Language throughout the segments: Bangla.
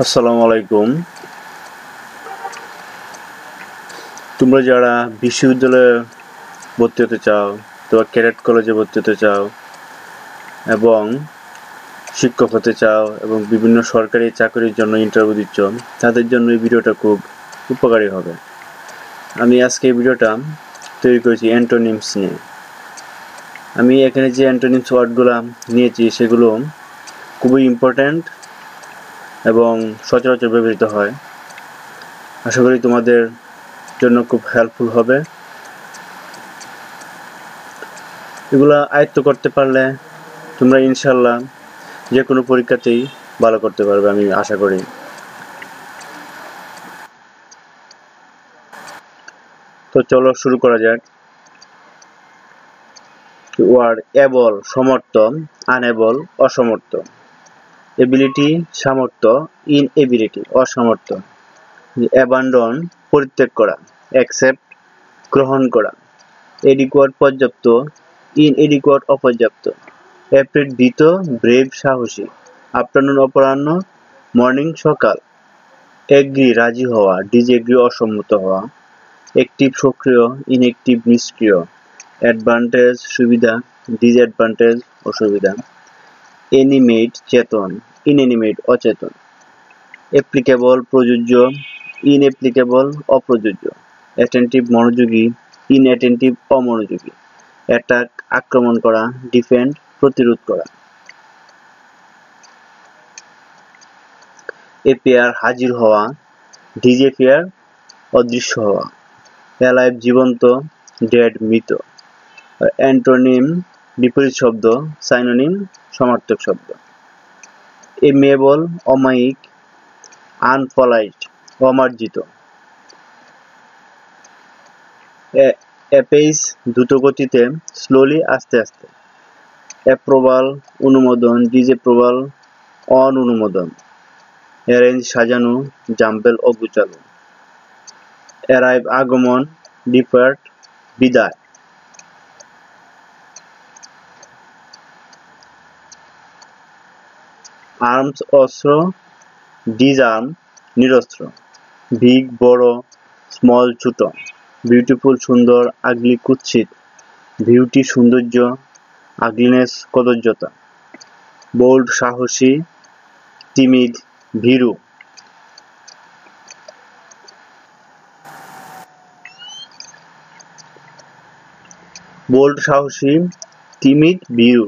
আসসালামু আলাইকুম। তোমরা যারা বিশ্ববিদ্যালয়ে ভর্তি হতে চাও, তোমরা ক্যাডেট কলেজে ভর্তি হতে চাও এবং শিক্ষক হতে চাও এবং বিভিন্ন সরকারি চাকরির জন্য ইন্টারভিউ দিচ্ছ, তাদের জন্য এই ভিডিওটা খুব উপকারী হবে। আমি আজকে এই ভিডিওটা তৈরি করেছি অ্যান্টোনিমস নিয়ে। আমি এখানে যে অ্যান্টোনিমস ওয়ার্ডগুলো নিয়েছি সেগুলো খুবই ইম্পর্ট্যান্ট এবং সচরাচর ব্যবহৃত হয়। আশা করি তোমাদের জন্য খুব হেল্পফুল হবে। এগুলা আয়ত্ত করতে পারলে তোমরা ইনশাল্লাহ যে কোনো পরীক্ষাতেই ভালো করতে পারবে, আমি আশা করি। তো চলো শুরু করা যাক। ওয়ার্ড এবল সমর্থ, আনএবল অসমর্থ, এবিলিটি সামর্থ্য, ইনএবিলিটি অসামর্থ্য, অ্যাবান্ডন পরিত্যাগ করা, অ্যাকসেপ্ট গ্রহণ করা, এডিকুয়েট পর্যাপ্ত, ইনএডিকুয়েট অপর্যাপ্ত, অ্যাপ্রিড ভীত, ব্রেভ সাহসী, আফটারনুন অপরাহ্ন, মর্নিং সকাল, এগ্রি রাজি হওয়া, ডিসএগ্রি অসম্মত হওয়া, অ্যাক্টিভ সক্রিয়, ইনঅ্যাক্টিভ নিষ্ক্রিয়, অ্যাডভান্টেজ সুবিধা, ডিসঅ্যাডভান্টেজ অসুবিধা, অ্যানিমেট চেতন, ইনঅ্যানিমেট অচেতন, অ্যাপ্লিকেবল প্রযোজ্য, ইনঅ্যাপ্লিকেবল অপ্রযোজ্য, অ্যাটেন্টিভ মনোযোগী, ইনঅ্যাটেন্টিভ অমনোযোগী, অ্যাটাক আক্রমণ করা, ডিফেন্ড প্রতিরোধ করা, অ্যাপিয়ার হাজির হওয়া, ডিসঅ্যাপিয়ার অদৃশ্য হওয়া, অ্যালাইভ জীবন্ত, ডেড মৃত, অ্যান্টোনিম বিপরীত শব্দ, সাইনোনিম সমার্থক শব্দ, এমিয়েবল অমায়িক, আনপলাইট অমার্জিত, অ্যাপেইস দ্রুতগতিতে, স্লোলি আস্তে আস্তে, অ্যাপ্রুভাল অনুমোদন, ডিসঅ্যাপ্রুভাল অননুমোদন, অ্যারেঞ্জ সাজানো, জাম্বেল অগোছালো, অ্যারাইভ আগমন, ডিপার্ট বিদায়, আর্মস অস্ত্র, ডিসআর্ম নিরস্ত্র, বিগ বড়, স্মল ছোট, বিউটিফুল সুন্দর, আগলি কুৎসিত, বিউটি সৌন্দর্য, আগলিনেস কদর্যতা, বোল্ড সাহসী, টিমিড ভীরু, বোল্ড সাহসী, টিমিড ভীরু,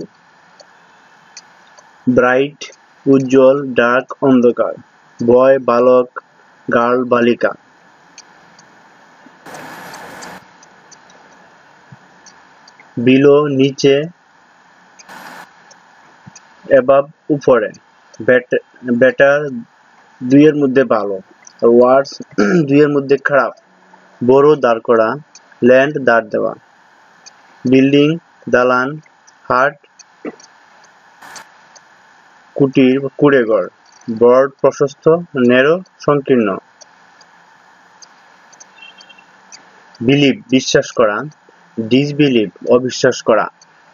ব্রাইট উজ্জ্বল, ডার্ক অন্ধকার, বয় বালক, গার্ল বালিকা, বিলো নিচে, অ্যাবাব উপরে, বেটার দুইয়ের মধ্যে ভালো, ওয়ার্স দুইয়ের মধ্যে খারাপ, বড় দাঁড় করা, ল্যান্ড দাঁড় দেওয়া, বিল্ডিং দালান, হাট কুটির কুঁড়েঘর, ব্রড প্রশস্ত, ন্যারো সংকীর্ণ, বিলিভ বিশ্বাস করা, ডিসবিলিভ অবিশ্বাস করা,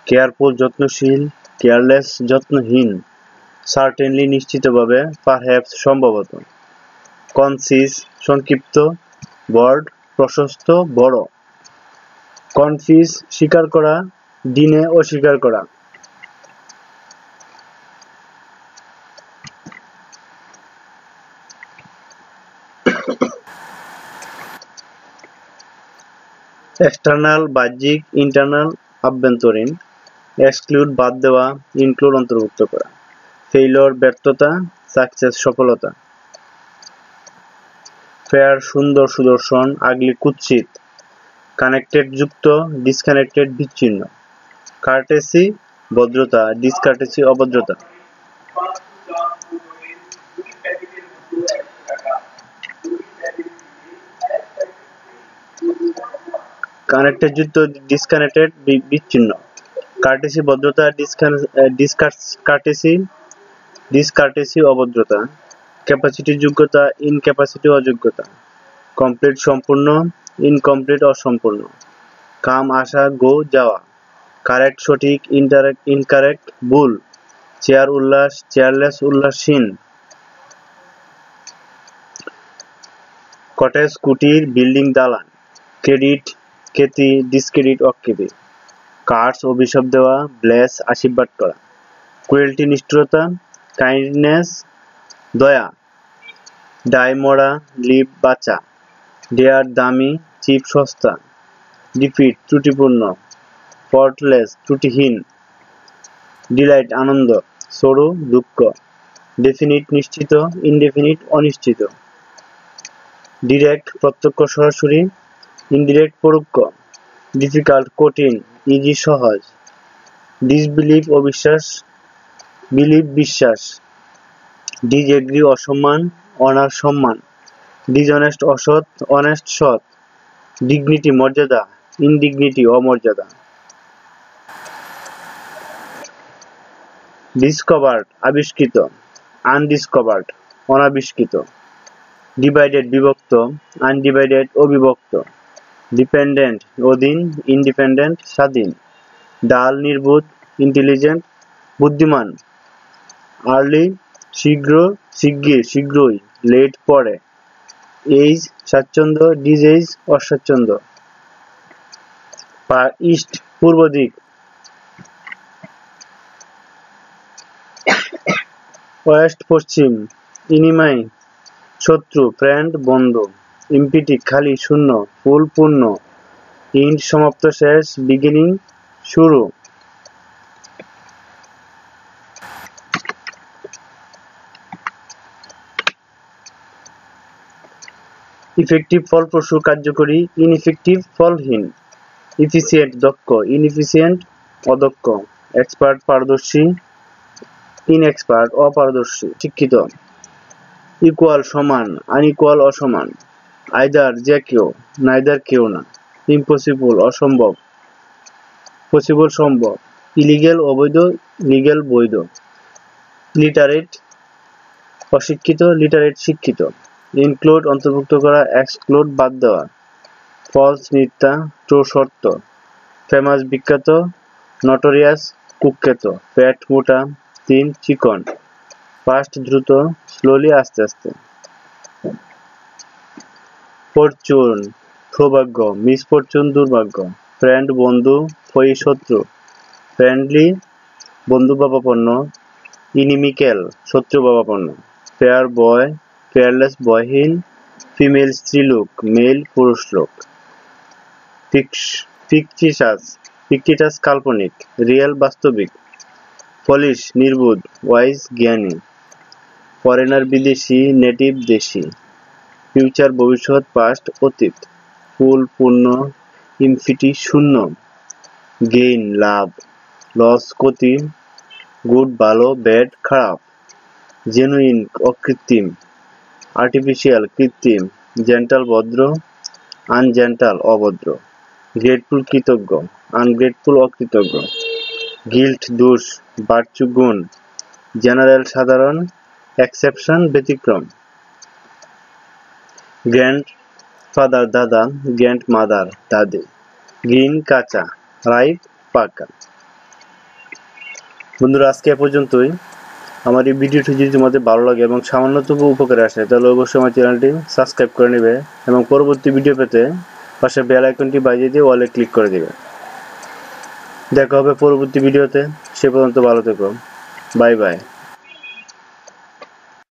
কেয়ারফুল যত্নশীল, কেয়ারলেস যত্নহীন, সার্টেনলি নিশ্চিতভাবে, পারহ্যাপস সম্ভবত, কনসিস সংক্ষিপ্ত, ব্রড প্রশস্ত বড়, কনফিস স্বীকার করা, ডিনে অস্বীকার করা, এক্সটার্নাল বাহ্যিক, ইন্টারনাল আভ্যন্তরীণ, এক্সক্লুড বাদ দেওয়া, ইনক্লুড অন্তর্ভুক্ত করা, ফেইলর ব্যর্থতা, সাকসেস সফলতা, ফেয়ার সুন্দর সুদর্শন, আগলি কুৎসিত, কানেক্টেড যুক্ত, ডিসকানেক্টেড বিচ্ছিন্ন, কার্টেসি ভদ্রতা, ডিসকার্টেসি অভদ্রতা, কানেক্টেড যুক্ত, ডিসকানেক্টেড বিচ্ছিন্ন, কার্টেসি ভদ্রতা, ডিসকার্টেসি অভদ্রতা, ক্যাপাসিটি যোগ্যতা, ইনক্যাপাসিটি অযোগ্যতা, কমপ্লিট সম্পূর্ণ, ইনকমপ্লিট অসম্পূর্ণ, কাম আসা, গো যাওয়া, কারেক্ট সঠিক, ইনকারেক্ট ভুল, চেয়ার উল্লাস, চেয়ারলেস উল্লাসহীন, কটেজ কুটির বিল্ডিং দালান। ক্রেডিট খ্যাতি ডিসক্রেডিট অকৃতি। কার্স অভিশাপ দেওয়া ব্লেস আশীর্বাদ করা। ক্রুয়েলটি নিষ্ঠুরতা কাইন্ডনেস দয়া। ডাই মরা লিভ বাঁচা। ডেয়ার দামি চিপ সস্তা। ডিফিট ত্রুটিপূর্ণ ফল্টলেস ত্রুটিহীন। ডিলাইট আনন্দ সরু দুঃখ। ডেফিনিট নিশ্চিত ইনডেফিনিট অনিশ্চিত। ডিরেক্ট প্রত্যক্ষ সরাসরি ইনডিরেক্ট পরোক্ষ। ডিফিকাল্ট কঠিন ইজি সহজ। ডিসবিলিভ অবিশ্বাস বিলিভ বিশ্বাস। ডিজএগ্রি অসম্মান অনার সম্মান। ডিসঅনেস্ট অসৎ অনেস্ট সৎ। ডিগনিটি মর্যাদা ইনডিগনিটি অমর্যাদা। ডিসকভার্ড আবিষ্কৃত আনডিসকভার্ড অনাবিষ্কৃত। ডিভাইডেড বিভক্ত আনডিভাইডেড অবিভক্ত। ডিপেন্ডেন্ট অধীন ইন্ডিপেন্ডেন্ট স্বাধীন। ডাল নির্বোধ ইন্টেলিজেন্ট বুদ্ধিমান। আর্লি শীঘ্র শিগগির শীঘ্রই লেট পরে। এইজ স্বাচ্ছন্দ্য ডিজএইজ অস্বাচ্ছন্দ্য। ইস্ট পূর্ব দিক। ওয়েস্ট পশ্চিম। ইনিমাই শত্রু ফ্রেন্ড বন্ধু। ইম্পিটি খালি শূন্য ফুল পূর্ণ। ইন্ড সমাপ্ত শেষ বিগিনিং শুরু। ইফেক্টিভ ফলপ্রসূ কার্যকরী ইনইফেক্টিভ ফলহীন। ইফিসিয়েন্ট দক্ষ ইনএফিসিয়েন্ট অদক্ষ। এক্সপার্ট পারদর্শী ইনএক্সপার্ট অপারদর্শী। শিক্ষিত। ইকুয়াল সমান আনইকুয়াল অসমান। আইদার যে কেউ নাইদার কেউ না। ইম্পসিবল অসম্ভব পসিবল সম্ভব। ইলিগেল অবৈধ লিগেল বৈধ। লিটারেট অশিক্ষিত লিটারেট শিক্ষিত। ইনক্লুড অন্তর্ভুক্ত করা এক্সক্লুড বাদ দেওয়া। ফলস মিথ্যা ট্রু সত্য। ফেমাস বিখ্যাত নটোরিয়াস কুখ্যাত। পেট মোটা তিন চিকন। ফাস্ট দ্রুত স্লোলি আস্তে আস্তে। ফরচুন সৌভাগ্য মিসফরচুন দুর্ভাগ্য। ফ্রেন্ড বন্ধু ফই শত্রু। ফ্রেন্ডলি বন্ধুভাবাপন্ন ইনিমিক্যাল শত্রুভাবাপন্ন। ফেয়ার বয় ফেয়ারলেস বয়হীন। ফিমেল স্ত্রীলোক মেল পুরুষ লোক। ফিকটিটাস কাল্পনিক রিয়েল বাস্তবিক। ফলিশ নির্বুধ ওয়াইজ জ্ঞানী। ফরেনার বিদেশি নেটিভ দেশি। ফিউচার ভবিষ্যৎ পাস্ট অতীত। ফুল পূর্ণ ইনফিটি শূন্য। গেইন লাভ লস ক্ষতি। গুড ভালো ব্যাড খারাপ। জেনুইন অকৃত্রিম আর্টিফিশিয়াল কৃত্রিম। জেন্টাল ভদ্র আনজেন্টাল অভদ্র। গ্রেটফুল কৃতজ্ঞ আনগ্রেটফুল অকৃতজ্ঞ। গিল্ট দোষ ভার্চু গুণ। জেনারেল সাধারণ এক্সেপশন ব্যতিক্রম। গ্র্যান্ড ফাদার দাদা গ্র্যান্ড মাদার দাদি। গ্রিন কাঁচা রাইপ পাকা। বন্ধুরা আজকে এ পর্যন্তই। আমার এই ভিডিওটি যদি তোমাদের ভালো লাগে এবং সামান্যতম উপকারে আসে তাহলে অবশ্যই আমার চ্যানেলটি সাবস্ক্রাইব করে নেবে এবং পরবর্তী ভিডিও পেতে পাশে বেল আইকনটি বাজিয়ে দিয়ে অলে ক্লিক করে দেবে। দেখা হবে পরবর্তী ভিডিওতে। সে পর্যন্ত ভালো থেকো। Bye bye.